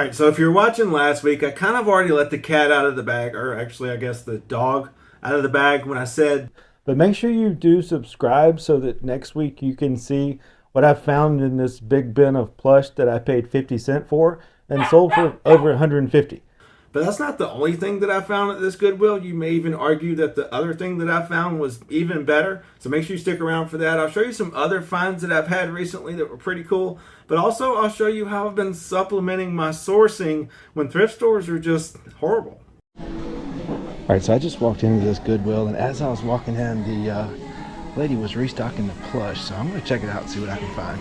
Alright, so if you're watching last week, I kind of already let the cat out of the bag, or actually I guess the dog out of the bag when I said, but make sure you do subscribe so that next week you can see what I found in this big bin of plush that I paid 50 cents for and sold for over 150. But that's not the only thing that I found at this Goodwill. You may even argue that the other thing that I found was even better. So make sure you stick around for that. I'll show you some other finds that I've had recently that were pretty cool. But also I'll show you how I've been supplementing my sourcing when thrift stores are just horrible. All right, so I just walked into this Goodwill, and as I was walking in, the lady was restocking the plush. So I'm going to check it out and see what I can find.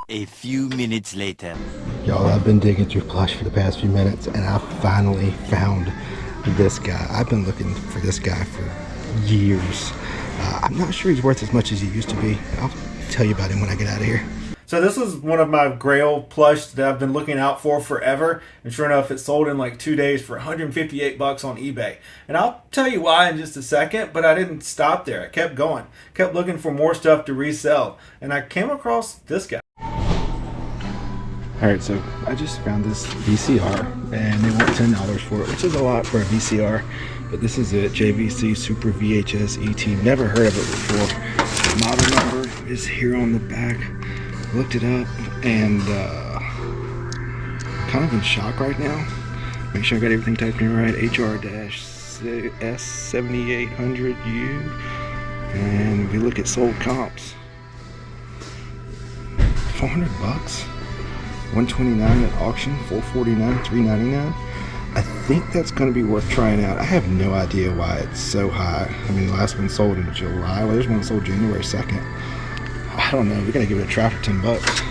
A few minutes later. Y'all, I've been digging through plush for the past few minutes, and I finally found this guy. I've been looking for this guy for years. I'm not sure he's worth as much as he used to be. I'll tell you about him when I get out of here. So this is one of my Grail plush that I've been looking out for forever, and sure enough, it sold in like 2 days for 158 bucks on eBay. And I'll tell you why in just a second, but I didn't stop there. I kept going, kept looking for more stuff to resell, and I came across this guy. Alright, so I just found this VCR, and they want $10 for it, which is a lot for a VCR, but this is it, JVC Super VHS ET. Never heard of it before. Model number is here on the back. Looked it up, and kind of in shock right now. Make sure I got everything typed in right. HR-S7800U, and we look at sold comps. 400 bucks. 129 at auction, 449, 399. I think that's going to be worth trying out. I have no idea why it's so high. I mean, the last one sold in July. Well, there's one sold January 2nd. I don't know. We're going to give it a try for 10 bucks.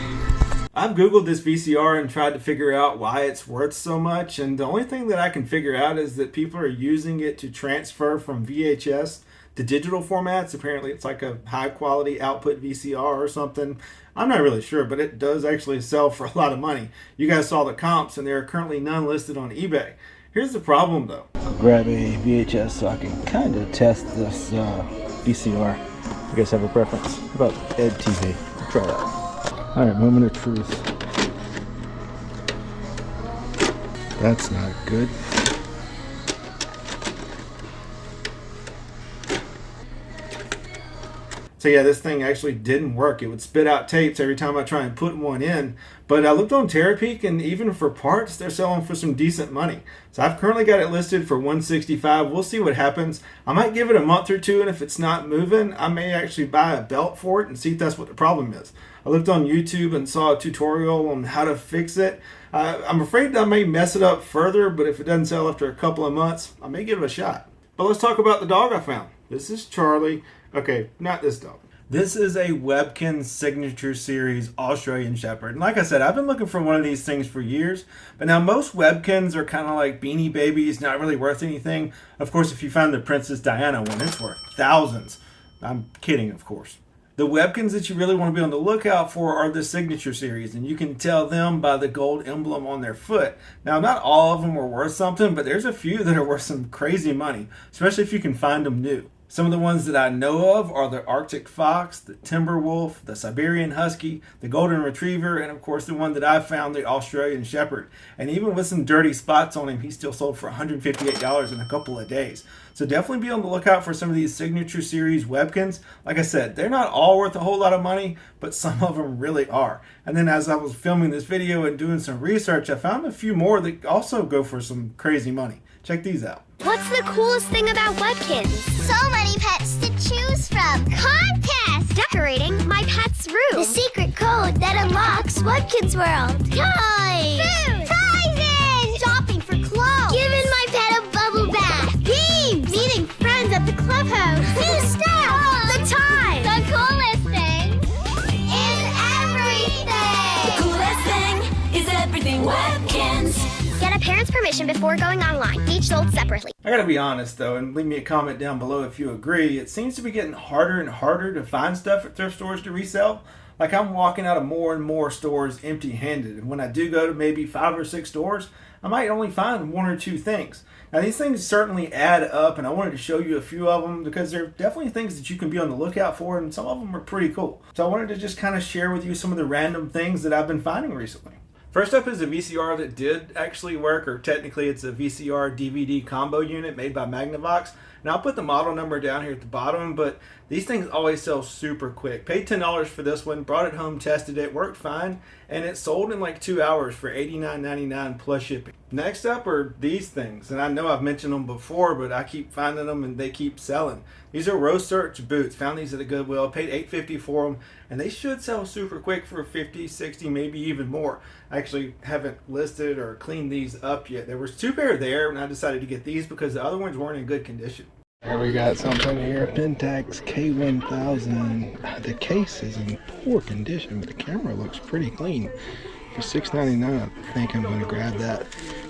I've Googled this VCR and tried to figure out why it's worth so much, and the only thing that I can figure out is that people are using it to transfer from VHS to digital formats. Apparently it's like a high quality output VCR or something. I'm not really sure, but it does actually sell for a lot of money. You guys saw the comps, and there are currently none listed on eBay. Here's the problem though. I'll grab a VHS so I can kind of test this VCR. You guys have a preference? How about Ed TV? We'll try that. Alright, moment of truth. That's not good. So yeah, this thing actually didn't work. It would spit out tapes every time I try and put one in. But I looked on Terapeak, and even for parts, they're selling for some decent money. So I've currently got it listed for $165. We'll see what happens. I might give it a month or two, and if it's not moving, I may actually buy a belt for it and see if that's what the problem is. I looked on YouTube and saw a tutorial on how to fix it. I'm afraid I may mess it up further, but if it doesn't sell after a couple of months, I may give it a shot. But let's talk about the dog I found. This is Charlie. Okay, not this dog. This is a Webkins Signature Series Australian Shepherd. And like I said, I've been looking for one of these things for years. But now most Webkins are kind of like Beanie Babies, not really worth anything. Of course, if you find the Princess Diana one, it's worth thousands. I'm kidding, of course. The Webkins that you really want to be on the lookout for are the Signature Series, and you can tell them by the gold emblem on their foot. Now, not all of them are worth something, but there's a few that are worth some crazy money, especially if you can find them new. Some of the ones that I know of are the Arctic Fox, the Timber Wolf, the Siberian Husky, the Golden Retriever, and of course the one that I found, the Australian Shepherd. And even with some dirty spots on him, he still sold for $158 in a couple of days. So definitely be on the lookout for some of these Signature Series Webkins. Like I said, they're not all worth a whole lot of money, but some of them really are. And then as I was filming this video and doing some research, I found a few more that also go for some crazy money. Check these out. What's the coolest thing about Webkins? So many pets to choose from. Contest! Decorating my pet's room. The secret code that unlocks Webkins World. Toys! Food! Prizes! Shopping for clothes. Giving my pet a bubble bath. Games! Meeting friends at the clubhouse. New stuff! The time! The coolest thing is everything! The coolest thing is everything Webkins. Get a parent's permission before going online. Each sold separately. I gotta be honest though, and leave me a comment down below if you agree. It seems to be getting harder and harder to find stuff at thrift stores to resell. Like I'm walking out of more and more stores empty-handed, and when I do go to maybe 5 or 6 stores, I might only find 1 or 2 things. Now these things certainly add up, and I wanted to show you a few of them because they're definitely things that you can be on the lookout for, and some of them are pretty cool. So I wanted to just kind of share with you some of the random things that I've been finding recently. First up is a VCR that did actually work, or technically it's a VCR DVD combo unit made by Magnavox. And I'll put the model number down here at the bottom, but these things always sell super quick. Paid $10 for this one, brought it home, tested it, worked fine, and it sold in like 2 hours for $89.99 plus shipping. Next up are these things, and I know I've mentioned them before, but I keep finding them and they keep selling. These are Row Search boots. Found these at a Goodwill, paid $8.50 for them, and they should sell super quick for $50, $60, maybe even more. I actually haven't listed or cleaned these up yet. There was 2 pair there, and I decided to get these because the other ones weren't in good condition. Here we got something here, Pentax K1000. The case is in poor condition, but the camera looks pretty clean. For $6.99, I think I'm going to grab that.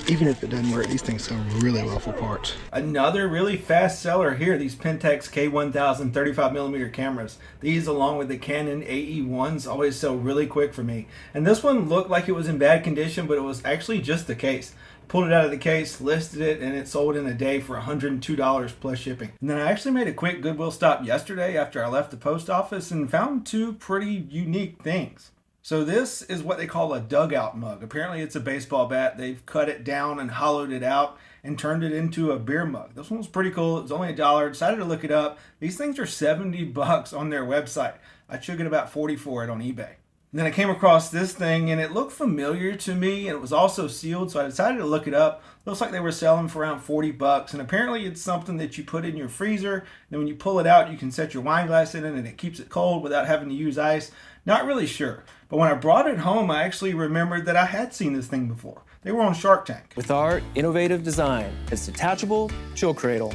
Even if it doesn't work, these things sell really well for parts. Another really fast seller here, these Pentax K1000 35mm cameras. These, along with the Canon AE1s, always sell really quick for me. And this one looked like it was in bad condition, but it was actually just the case. Pulled it out of the case, listed it, and it sold in a day for $102 plus shipping. And then I actually made a quick Goodwill stop yesterday after I left the post office and found 2 pretty unique things. So this is what they call a dugout mug. Apparently it's a baseball bat. They've cut it down and hollowed it out and turned it into a beer mug. This one was pretty cool. It was only $1. Decided to look it up. These things are $70 on their website. I should get about $40 for it on eBay. And then I came across this thing and it looked familiar to me, and it was also sealed, so I decided to look it up. Looks like they were selling for around $40, and apparently it's something that you put in your freezer, and when you pull it out you can set your wine glass in it and it keeps it cold without having to use ice. Not really sure, but when I brought it home I actually remembered that I had seen this thing before. They were on Shark Tank. With our innovative design, it's detachable chill cradle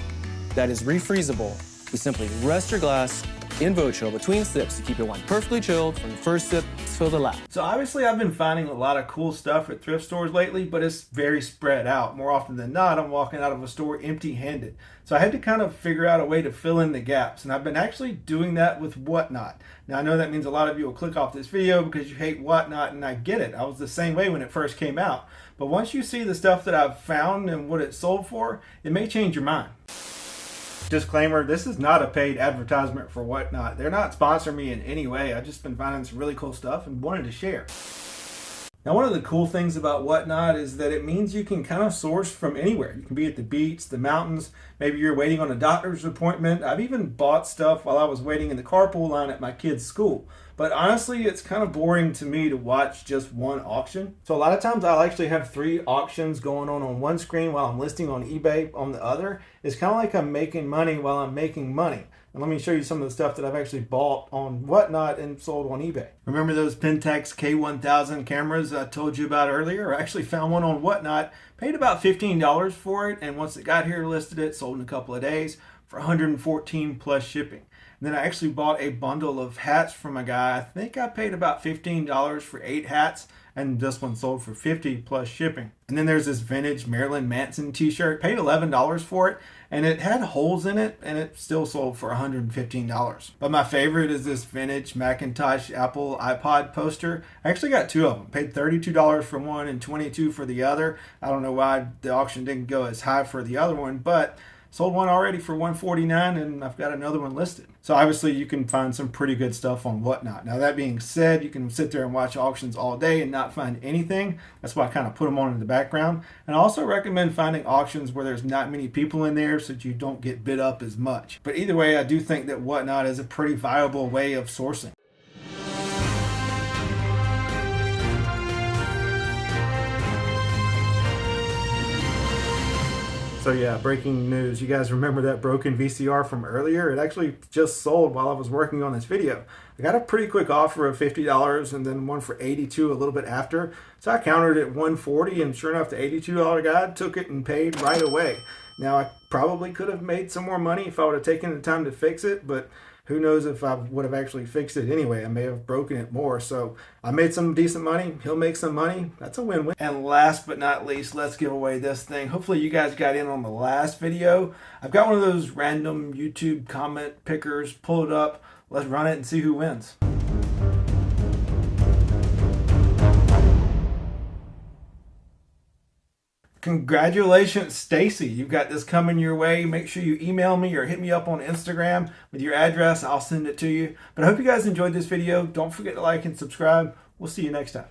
that is refreezable. We simply rest your glass in VoChill between sips to keep your wine perfectly chilled from the first sip till the last. So obviously I've been finding a lot of cool stuff at thrift stores lately, but it's very spread out. More often than not, I'm walking out of a store empty-handed. So I had to kind of figure out a way to fill in the gaps, and I've been actually doing that with Whatnot. Now I know that means a lot of you will click off this video because you hate Whatnot, and I get it. I was the same way when it first came out. But once you see the stuff that I've found and what it sold for, it may change your mind. Disclaimer, this is not a paid advertisement for Whatnot. They're not sponsoring me in any way. I've just been finding some really cool stuff and wanted to share. Now, one of the cool things about Whatnot is that it means you can kind of source from anywhere. You can be at the beach, the mountains, maybe you're waiting on a doctor's appointment. I've even bought stuff while I was waiting in the carpool line at my kid's school. But honestly, it's kind of boring to me to watch just one auction. So a lot of times I'll actually have 3 auctions going on one screen while I'm listing on eBay on the other. It's kind of like I'm making money while I'm making money. And let me show you some of the stuff that I've actually bought on Whatnot and sold on eBay. Remember those Pentax K1000 cameras I told you about earlier? I actually found one on Whatnot, paid about $15 for it, and once it got here, listed it, sold in a couple of days for $114 plus shipping. And then I actually bought a bundle of hats from a guy. I think I paid about $15 for 8 hats, and this one sold for $50 plus shipping. And then there's this vintage Marilyn Manson t-shirt, paid $11 for it, and it had holes in it, and it still sold for $115. But my favorite is this vintage Macintosh Apple iPod poster. I actually got 2 of them, paid $32 for one and $22 for the other. I don't know why the auction didn't go as high for the other one, but sold one already for $149, and I've got another one listed. So obviously you can find some pretty good stuff on Whatnot. Now that being said, you can sit there and watch auctions all day and not find anything. That's why I kind of put them on in the background. And I also recommend finding auctions where there's not many people in there so that you don't get bid up as much. But either way, I do think that Whatnot is a pretty viable way of sourcing. So yeah, breaking news. You guys remember that broken VCR from earlier? It actually just sold while I was working on this video. I got a pretty quick offer of $50 and then one for $82 a little bit after. So I countered it at $140, and sure enough, the $82 guy took it and paid right away. Now I probably could have made some more money if I would have taken the time to fix it, but who knows if I would have actually fixed it anyway. I may have broken it more. So I made some decent money. He'll make some money. That's a win-win. And last but not least, let's give away this thing. Hopefully you guys got in on the last video. I've got one of those random YouTube comment pickers. Pull it up. Let's run it and see who wins. Congratulations, Stacy. You've got this coming your way. Make sure you email me or hit me up on Instagram with your address. I'll send it to you. But I hope you guys enjoyed this video. Don't forget to like and subscribe. We'll see you next time.